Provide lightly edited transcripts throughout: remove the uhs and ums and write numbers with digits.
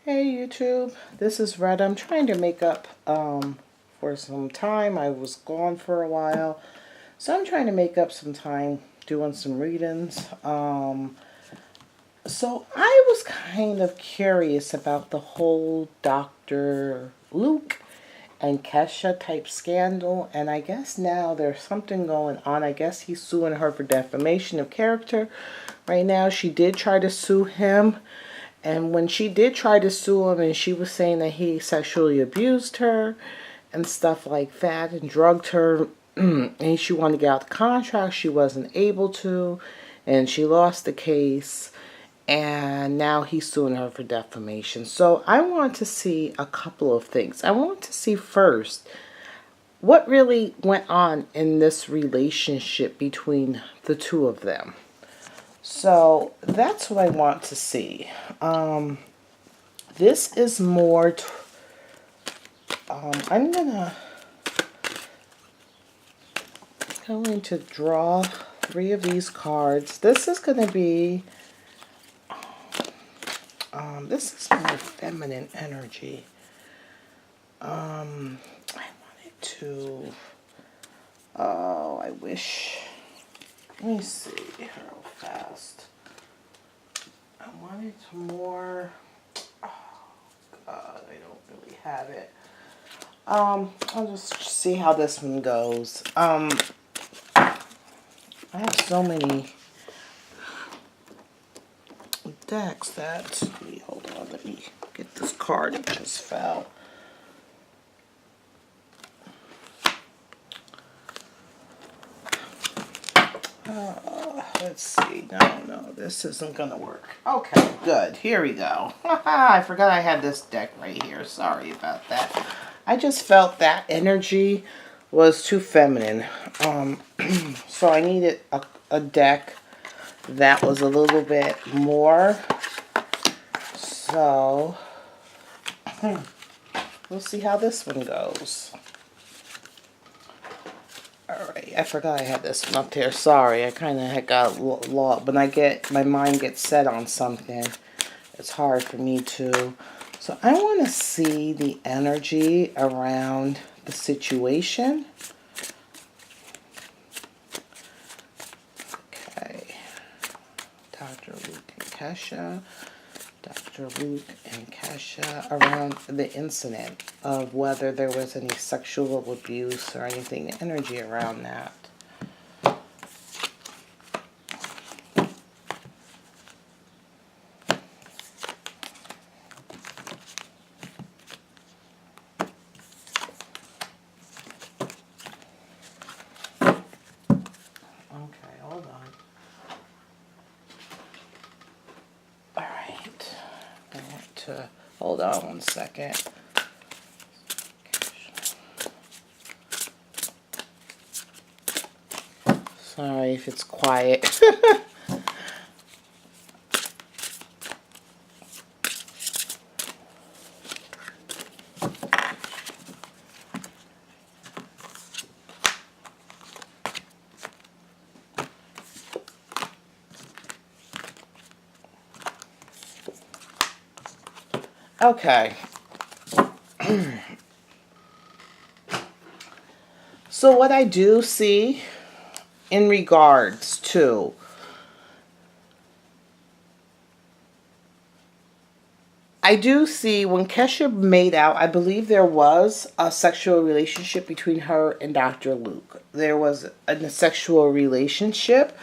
Hey YouTube, this is Red. I'm trying to make up for some time. I was gone for a while, so I'm trying to make up some time doing some readings. So I was kind of curious about the whole Dr. Luke and Kesha type scandal, and I guess now there's something going on. I guess he's suing her for defamation of character. Right now, she did try to sue him. And when she did try to sue him, and she was saying that he sexually abused her and stuff like that and drugged her, and she wanted to get out the contract, she wasn't able to, and she lost the case, and now he's suing her for defamation. So I want to see a couple of things. I want to see first what really went on in this relationship between the two of them. So that's what I want to see. This is more, I'm going to draw 3 of these cards. This is going to be, this is more feminine energy. I wanted to, oh, I wish, let me see real fast. I wanted more, oh God, I don't really have it. I'll just see how this one goes. I have so many decks that, hold on, let me get this card, it just fell. Let's see. No, this isn't gonna work. Okay, good. Here we go. I forgot I had this deck right here. Sorry about that. I just felt that energy was too feminine. So I needed a deck that was a little bit more. So we'll see how this one goes. Alright, I forgot I had this one up there. Sorry, I kind of had got lost. When my mind gets set on something, it's hard for me to. So I want to see the energy around the situation. Okay. Dr. Luke and Kesha. Dr. Luke and Kesha around the incident of whether there was any sexual abuse or anything, the energy around that. Okay, hold on. Alright. I want to hold on one second. Sorry if it's quiet. Okay. So what I do see in regards to I do see when Kesha made out, I believe there was a sexual relationship between her and Dr. Luke. There was a sexual relationship.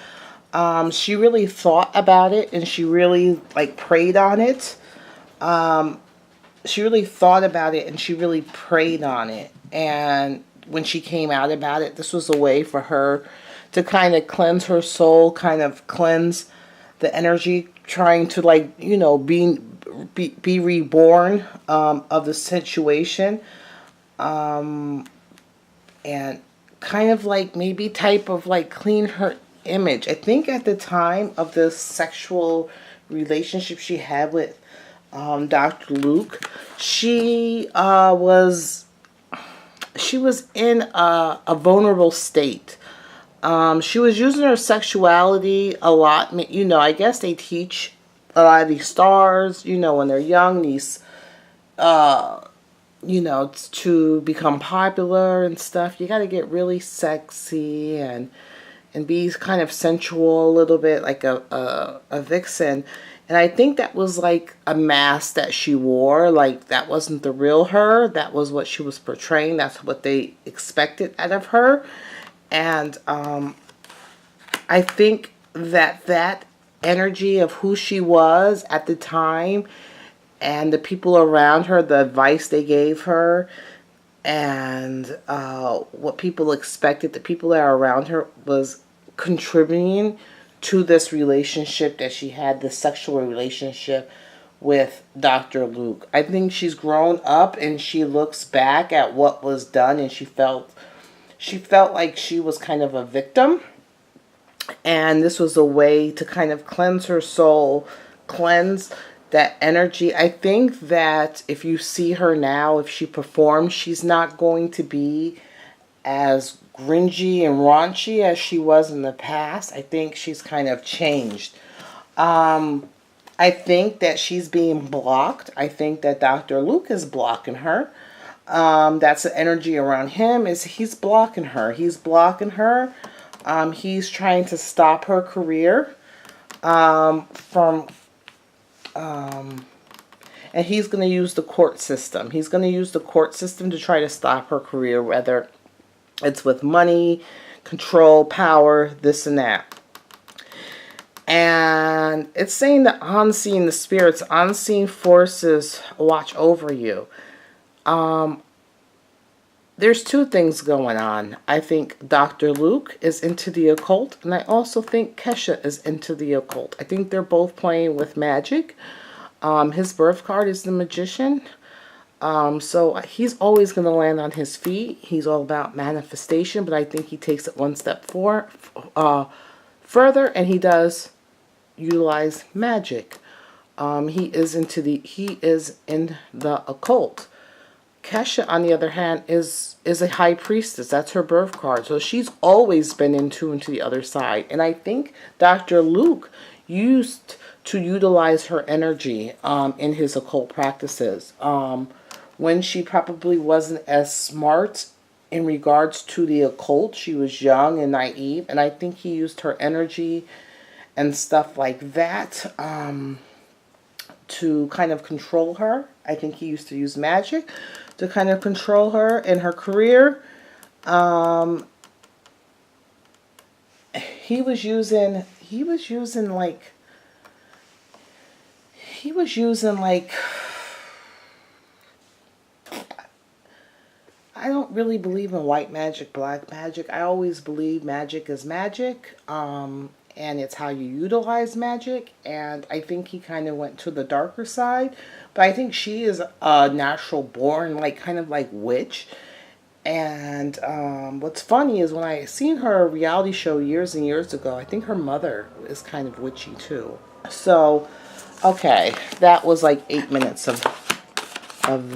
She really thought about it and she really prayed on it. She really thought about it and she really prayed on it. And when she came out about it, this was a way for her to kind of cleanse her soul, kind of cleanse the energy, trying to be reborn of the situation, and kind of maybe type of clean her image. I think at the time of the sexual relationship she had with Dr. Luke, she was in a vulnerable state. She was using her sexuality a lot. I guess they teach a lot of these stars, when they're young, these you know, to become popular and stuff, you got to get really sexy and be kind of sensual a little bit, like a vixen. And I think that was like a mask that she wore. Like, that wasn't the real her. That was what she was portraying. That's what they expected out of her. And I think that that energy of who she was at the time and the people around her, the advice they gave her, and what people expected, the people that are around her, was contributing to this relationship that she had, this sexual relationship with Dr. Luke. I think she's grown up and she looks back at what was done, and she felt like she was kind of a victim, and this was a way to kind of cleanse her soul, cleanse that energy. I think that if you see her now, if she performs, she's not going to be as gringy and raunchy as she was in the past. I think she's kind of changed. I think that she's being blocked. I think that Dr. Luke is blocking her. That's the energy around him, is he's blocking her. He's blocking her. He's trying to stop her career from and he's going to use the court system. He's going to use the court system to try to stop her career, whether it's with money, control, power, this and that. And it's saying that unseen, the spirits, unseen forces watch over you. There's two things going on. I think Dr. Luke is into the occult, and I also think Kesha is into the occult. I think they're both playing with magic. His birth card is the Magician. So he's always going to land on his feet. He's all about manifestation, but I think he takes it one step further, and he does utilize magic. He is in the occult. Kesha, on the other hand, is a high priestess. That's her birth card. So she's always been in tune to the other side. And I think Dr. Luke used to utilize her energy in his occult practices. When she probably wasn't as smart in regards to the occult. She was young and naive. And I think he used her energy and stuff like that to kind of control her. I think he used to use magic to kind of control her in her career. He was using like, I don't really believe in white magic, black magic. I always believe magic is magic. And it's how you utilize magic. And I think he kind of went to the darker side. But I think she is a natural born, like, kind of like witch. And what's funny is when I seen her reality show years and years ago, I think her mother is kind of witchy too. So, okay, that was like 8 minutes of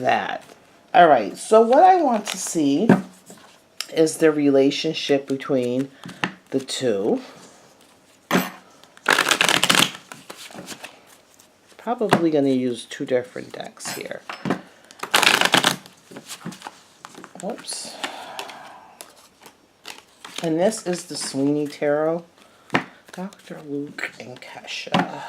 that. All right, so what I want to see is the relationship between the two. Probably going to use two different decks here. Oops. And this is the Sweeney Tarot. Dr. Luke and Kesha.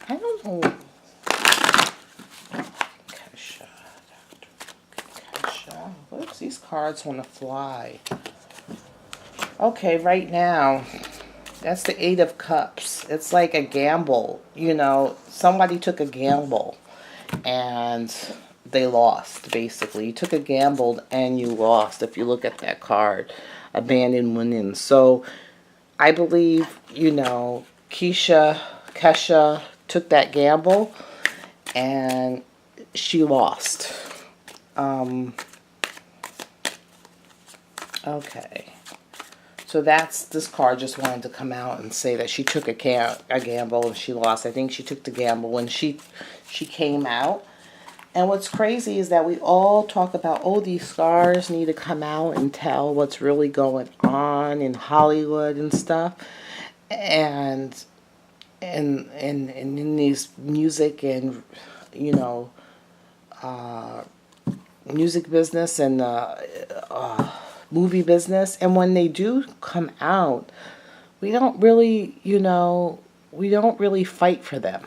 I don't know. Whoops, these cards want to fly. Okay, right now, that's the Eight of Cups. It's like a gamble. You know, somebody took a gamble and they lost, basically. You took a gamble and you lost, if you look at that card. Abandoned women. So, I believe, you know, Kesha took that gamble and she lost. Okay, so this card just wanted to come out and say that she took a gamble and she lost. I think she took the gamble when she came out And what's crazy is that we all talk about, oh, these stars need to come out and tell what's really going on in Hollywood and stuff. And and in these music and, you know, music business and movie business. And when they do come out, we don't really, you know, we don't really fight for them.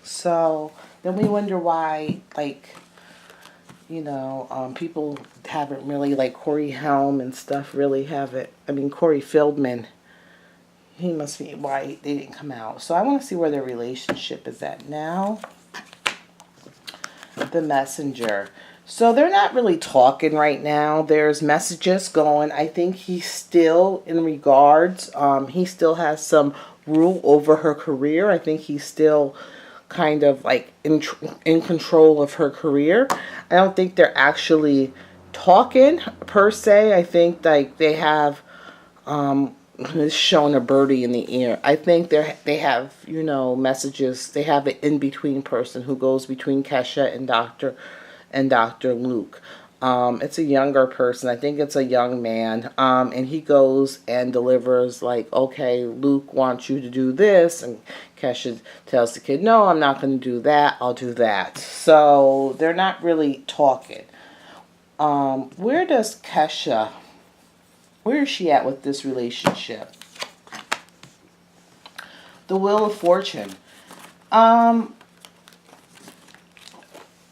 So then we wonder why, like, you know, people haven't really, like Corey Helm and stuff, really haven't. I mean, Corey Feldman, he must be why they didn't come out. So I want to see where their relationship is at now. The Messenger. So they're not really talking right now. There's messages going. I think he's still, in regards, he still has some rule over her career. I think he's still kind of like in control of her career. I don't think they're actually talking per se. I think like they have it's showing a birdie in the ear. I think they have, you know, messages. They have an in-between person who goes between Kesha and Dr. Luke. It's a younger person. I think it's a young man. And he goes and delivers like, okay, Luke wants you to do this. And Kesha tells the kid, no, I'm not going to do that. I'll do that. So they're not really talking. Where is she at with this relationship? The Wheel of Fortune.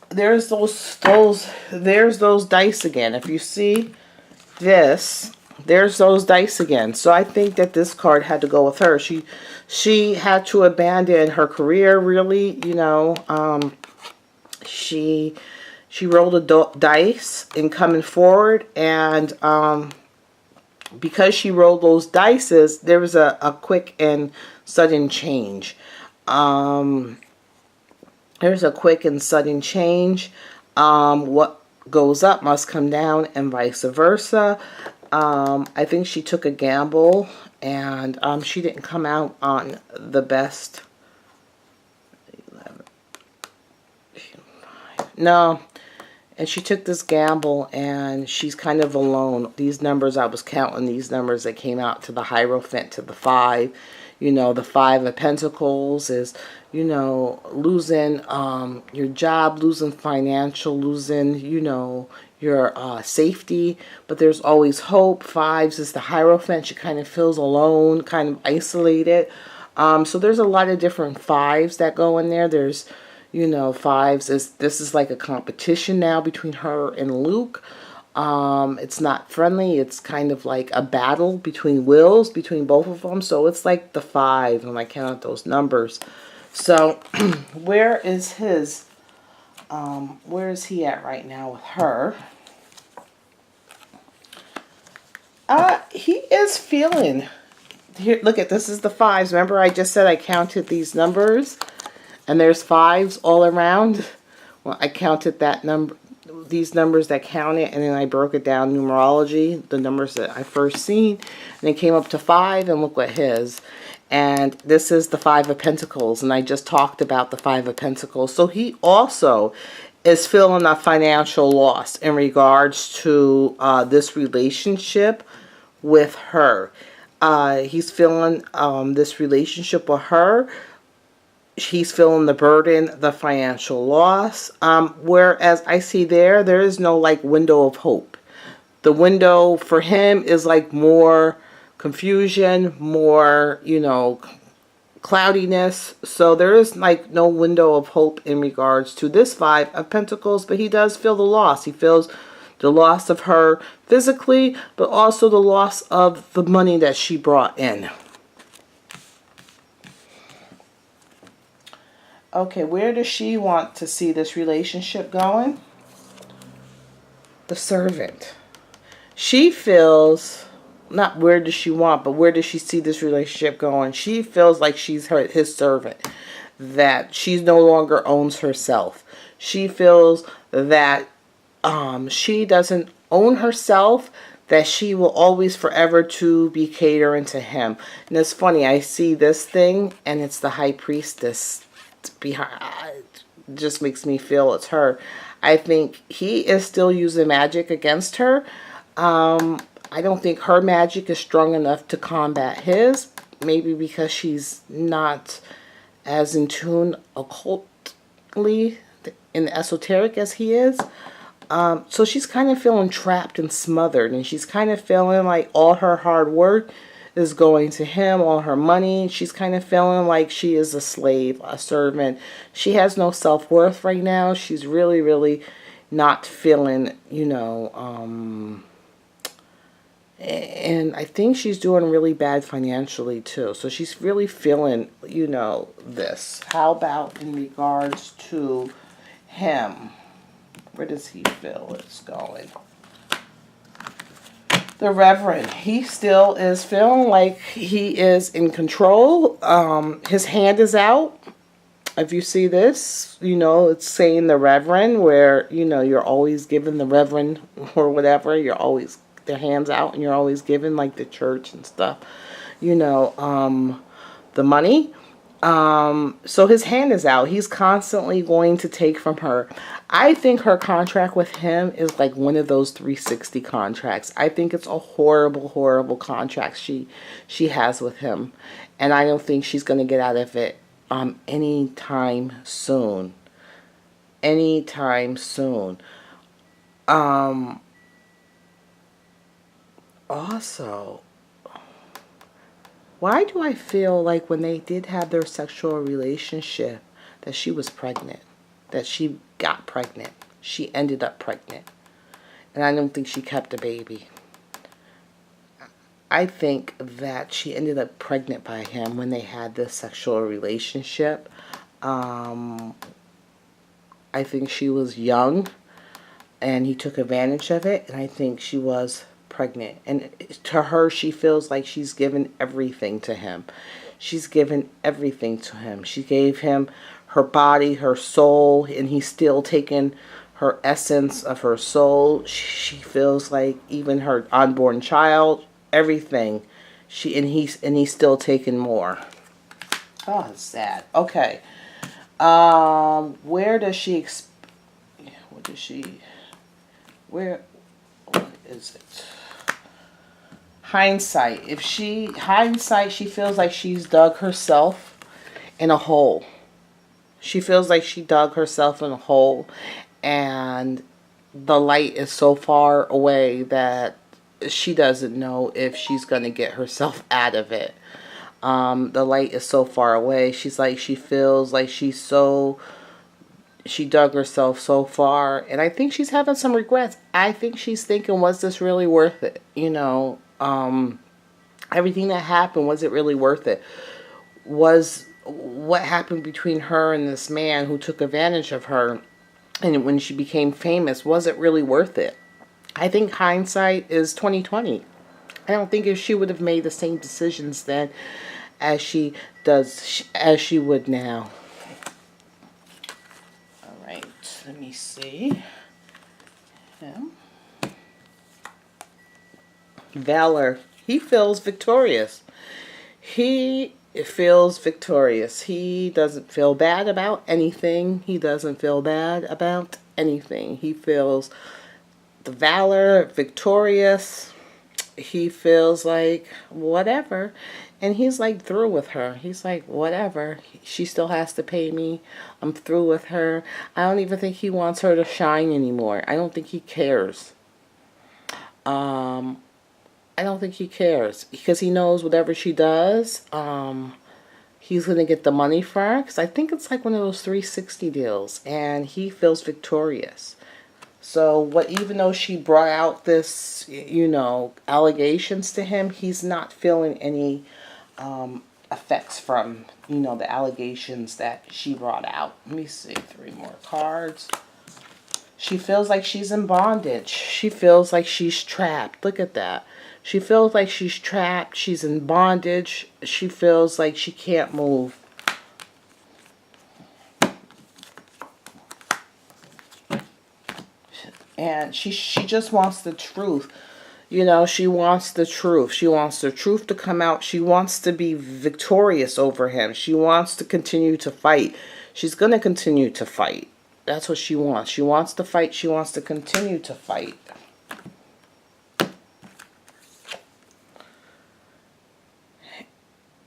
There's those dice again. If you see this, there's those dice again. So I think that this card had to go with her. She had to abandon her career, really, you know. She rolled a dice in coming forward, and because she rolled those dices, there was a quick and sudden change. There's a quick and sudden change. What goes up must come down, and vice versa. I think she took a gamble, and she didn't come out on the best. No. And she took this gamble, and she's kind of alone. These numbers, I was counting these numbers that came out to the Hierophant, to the 5. You know, the 5 of Pentacles is, you know, losing your job, losing financial, losing, you know, your safety. But there's always hope. 5s is the Hierophant. She kind of feels alone, kind of isolated. So there's a lot of different 5s that go in there. There's, you know, 5s this is like a competition now between her and Luke. It's not friendly. It's kind of like a battle between wills, between both of them. So it's like the 5 when I count those numbers. So where is he at right now with her? He is feeling, here, look at, this is the 5s. Remember I just said I counted these numbers? And there's 5s all around. Well, I counted that number, these numbers that counted, and then I broke it down numerology, the numbers that I first seen, and it came up to 5, and look what his. And this is the 5 of Pentacles, and I just talked about the 5 of Pentacles. So he also is feeling a financial loss in regards to this relationship with her. He's feeling this relationship with her. He's feeling the burden, the financial loss. Whereas I see there is no like window of hope. The window for him is like more confusion, more, you know, cloudiness. So there is like no window of hope in regards to this 5 of Pentacles, but he does feel the loss. He feels the loss of her physically, but also the loss of the money that she brought in. Okay, where does she want to see this relationship going? The Servant. She feels, not where does she want, but where does she see this relationship going? She feels like she's his servant, that she no longer owns herself. She feels that she doesn't own herself, that she will always forever to be catering to him. And it's funny, I see this thing, and it's the High Priestess behind. It just makes me feel it's her. I think he is still using magic against her. I don't think her magic is strong enough to combat his. Maybe because she's not as in tune occultly in the esoteric as he is. So she's kind of feeling trapped and smothered, and she's kind of feeling like all her hard work is going to him, all her money. She's kind of feeling like she is a slave, a servant. She has no self-worth right now. She's really, really not feeling, and I think she's doing really bad financially too. So she's really feeling, this. How about in regards to him? Where does he feel it's going? The Reverend, he still is feeling like he is in control. His hand is out. If you see this, it's saying the Reverend, where, you're always giving the Reverend or whatever. You're always, their hands out, and you're always giving, like the church and stuff, the money. So his hand is out. He's constantly going to take from her. I think her contract with him is like one of those 360 contracts. I think it's a horrible, horrible contract she has with him. And I don't think she's going to get out of it anytime soon. Anytime soon. Also, why do I feel like when they did have their sexual relationship that she was pregnant? That she got pregnant. She ended up pregnant. And I don't think she kept a baby. I think that she ended up pregnant by him when they had this sexual relationship. I think she was young and he took advantage of it. And I think she was pregnant, and to her she feels like she's given everything to him. She's given everything to him. She gave him her body, her soul, and he's still taking her essence of her soul. She feels like even her unborn child, everything. He's still taking more. Oh, it's sad. Okay. Where does she what is it? Hindsight. Hindsight, she feels like she's dug herself in a hole. She feels like she dug herself in a hole, and the light is so far away that she doesn't know if she's going to get herself out of it. The light is so far away. She feels like she dug herself so far, and I think she's having some regrets. I think she's thinking, was this really worth it? Everything that happened, was it really worth it? Was what happened between her and this man who took advantage of her, and when she became famous, was it really worth it? I think hindsight is 2020. I don't think if she would have made the same decisions then as she would now. All right, let me see. Valor. He feels victorious. He feels victorious. He doesn't feel bad about anything. He doesn't feel bad about anything. He feels the valor, victorious. He feels like whatever. And he's like through with her. He's like, whatever. She still has to pay me. I'm through with her. I don't even think he wants her to shine anymore. I don't think he cares. I don't think he cares because he knows whatever she does, he's going to get the money for her. Because I think it's like one of those 360 deals, and he feels victorious. So even though she brought out this, allegations to him, he's not feeling any effects from, the allegations that she brought out. Let me see, 3 more cards. She feels like she's in bondage. She feels like she's trapped. Look at that. She feels like she's trapped. She's in bondage. She feels like she can't move. And she just wants the truth. She wants the truth. She wants the truth to come out. She wants to be victorious over him. She wants to continue to fight. She's going to continue to fight. That's what she wants. She wants to fight. She wants to continue to fight.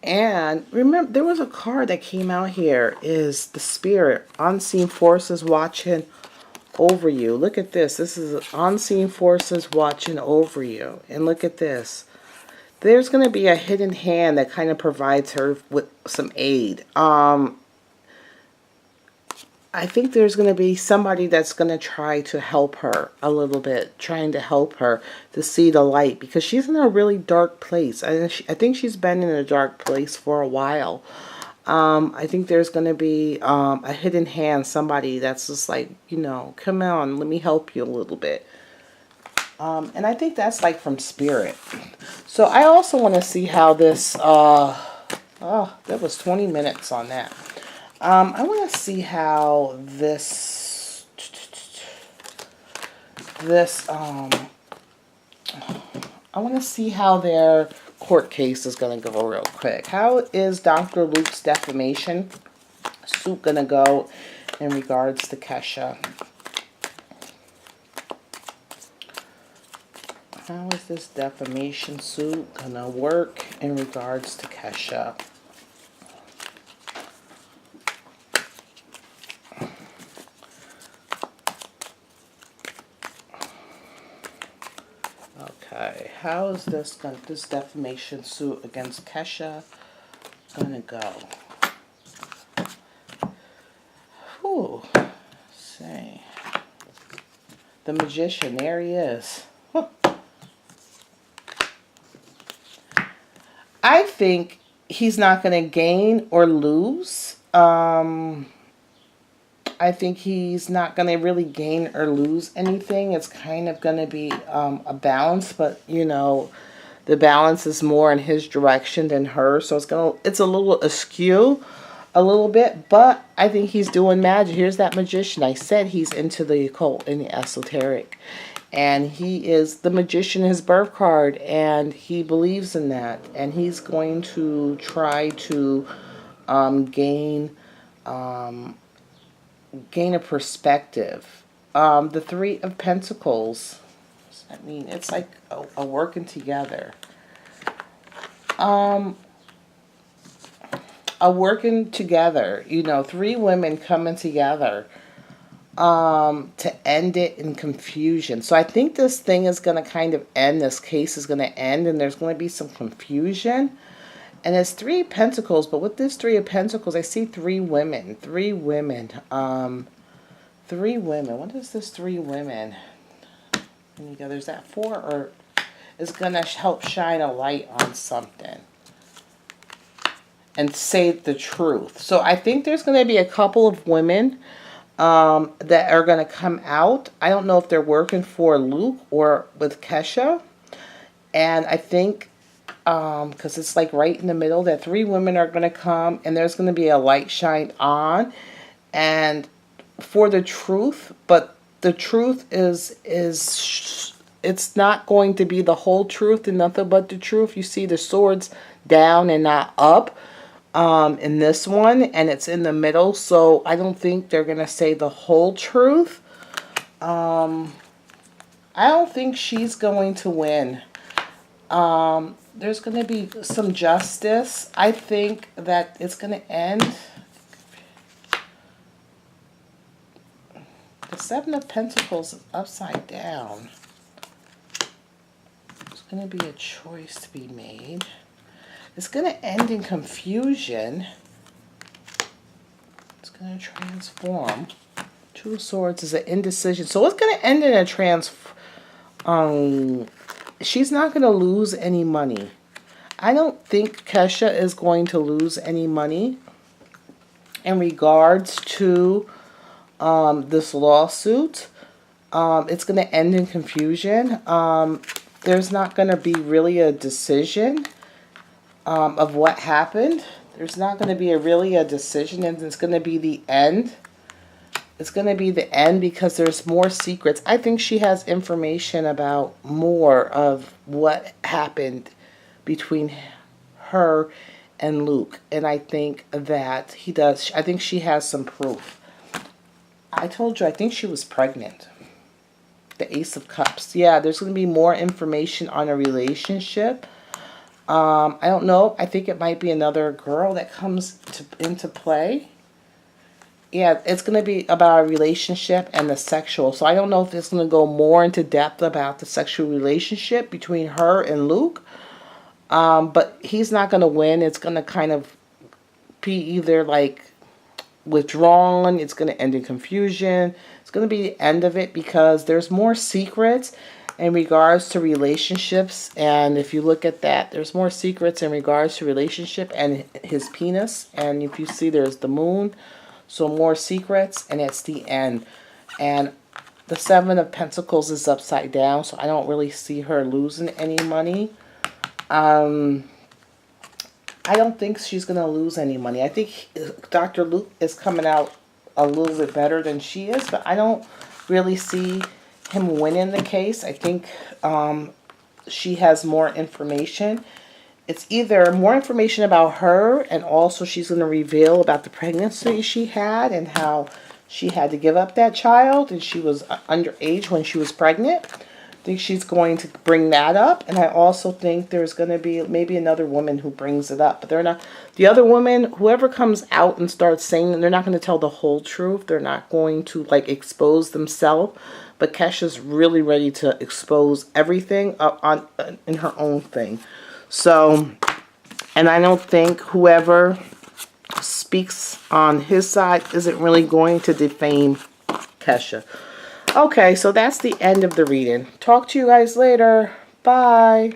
And remember, there was a card that came out here. Is the Spirit. Unseen forces watching over you. Look at this. This is unseen forces watching over you. And look at this. There's going to be a hidden hand that kind of provides her with some aid. I think there's going to be somebody that's going to try to help her a little bit, trying to help her to see the light, because she's in a really dark place. I think she's been in a dark place for a while. I think there's going to be a hidden hand, somebody that's just like, you know, come on, let me help you a little bit. And I think that's like from Spirit. So I also want to see how this, that was 20 minutes on that. I want to see how this, I want to see how their court case is going to go real quick. How is Dr. Luke's defamation suit going to go in regards to Kesha? How is this defamation suit going to work in regards to Kesha? Okay, how is this defamation suit against Kesha gonna go? Whew. Let's see. The Magician, there he is. Huh. I think he's not gonna gain or lose. I think he's not going to really gain or lose anything. It's kind of going to be a balance, but, you know, the balance is more in his direction than hers. So it's a little askew a little bit, but I think he's doing magic. Here's that Magician. I said he's into the occult and the esoteric. And he is the Magician, his birth card, and he believes in that. And he's going to try to gain a perspective. The Three of Pentacles. What does that mean? It's like a working together. A working together. You know, three women coming together to end it in confusion. So I think this thing is going to kind of end. This case is going to end, and there's going to be some confusion. And it's Three of Pentacles, but with this Three of Pentacles, I see three women. Three women. Three women. What is this three women? And you go, there's that four, or is going to help shine a light on something and say the truth. So I think there's going to be a couple of women that are going to come out. I don't know if they're working for Luke or with Kesha. And I think because it's like right in the middle, that three women are going to come, and there's going to be a light shined on, and for the truth. But the truth is it's not going to be the whole truth and nothing but the truth. You see the swords down and not up in this one, and it's in the middle. So I don't think they're going to say the whole truth. I don't think she's going to win. There's going to be some justice. I think that it's going to end. The Seven of Pentacles is upside down. There's going to be a choice to be made. It's going to end in confusion. It's going to transform. Two of Swords is an indecision. So it's going to end in a she's not going to lose any money. I don't think Kesha is going to lose any money in regards to this lawsuit. It's going to end in confusion. There's not going to be really a decision of what happened. There's not going to be really a decision, and it's going to be the end. It's going to be the end because there's more secrets. I think she has information about more of what happened between her and Luke. And I think that he does. I think she has some proof. I told you, I think she was pregnant. The Ace of Cups. Yeah, there's going to be more information on a relationship. I don't know. I think it might be another girl that comes into play. Yeah, it's going to be about a relationship and the sexual. So I don't know if it's going to go more into depth about the sexual relationship between her and Luke. But he's not going to win. It's going to kind of be either like withdrawn. It's going to end in confusion. It's going to be the end of it because there's more secrets in regards to relationships. And if you look at that, there's more secrets in regards to relationship and his penis. And if you see, there's the moon. So more secrets, and it's the end. And the Seven of Pentacles is upside down, so I don't really see her losing any money. I don't think she's going to lose any money. I think Dr. Luke is coming out a little bit better than she is, but I don't really see him winning the case. I think she has more information. It's either more information about her, and also she's going to reveal about the pregnancy she had and how she had to give up that child, and she was underage when she was pregnant. I think she's going to bring that up, and I also think there's going to be maybe another woman who brings it up. But they're not, the other woman, whoever comes out and starts saying, they're not going to tell the whole truth. They're not going to like expose themselves. But Kesha's really ready to expose everything in her own thing. So, and I don't think whoever speaks on his side isn't really going to defame Kesha. Okay, so that's the end of the reading. Talk to you guys later. Bye.